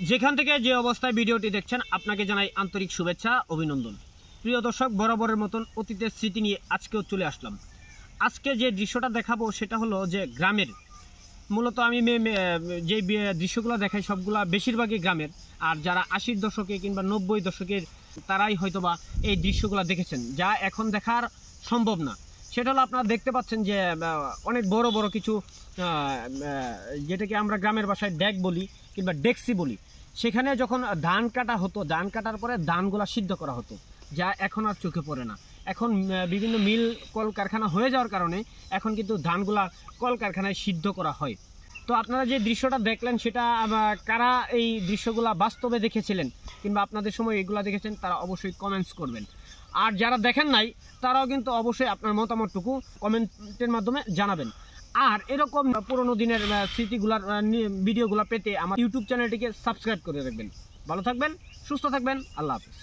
যেখান থেকে যে অবস্থায় ভিডিওটি দেখছেন আপনাকে জানাই আন্তরিক শুভেচ্ছা অভিনন্দন। প্রিয় দর্শক, বরাবরের মতন অতীতের স্মৃতি নিয়ে আজকেও চলে আসলাম। আজকে যে দৃশ্যটা দেখাবো সেটা হলো যে গ্রামের, মূলত আমি যে দৃশ্যগুলো দেখাই সবগুলা বেশিরভাগই গ্রামের। আর যারা 80-র দশকে কিংবা 90 দশকের তারাই হয়তোবা এই দৃশ্যগুলো দেখেছেন, যা এখন দেখার সম্ভব না। সেটা হলো আপনারা দেখতে পাচ্ছেন যে অনেক বড় বড় কিছু যেটাকে আমরা গ্রামের ভাষায় ডেক বলি কিংবা ডেক্সি বলি, সেখানে যখন ধান কাটা হতো, ধান কাটার পরে ধানগুলা সিদ্ধ করা হতো, যা এখন আর চোখে পড়ে না। এখন বিভিন্ন মিল কলকারখানা হয়ে যাওয়ার কারণে এখন কিন্তু ধানগুলা কলকারখানায় সিদ্ধ করা হয়। তো আপনারা যে দৃশ্যটা দেখলেন সেটা কারা এই দৃশ্যগুলা বাস্তবে দেখেছিলেন কিংবা আপনাদের সময় এগুলা দেখেছেন তারা অবশ্যই কমেন্টস করবেন। আর যারা দেখেন নাই তারাও কিন্তু অবশ্যই আপনার মতামতটুকু কমেন্টের মাধ্যমে জানাবেন। আর এরকম পুরোনো দিনের স্মৃতিগুলার ভিডিওগুলো পেতে আমার ইউটিউব চ্যানেলটিকে সাবস্ক্রাইব করে রাখবেন। ভালো থাকবেন, সুস্থ থাকবেন, আল্লাহ হাফিজ।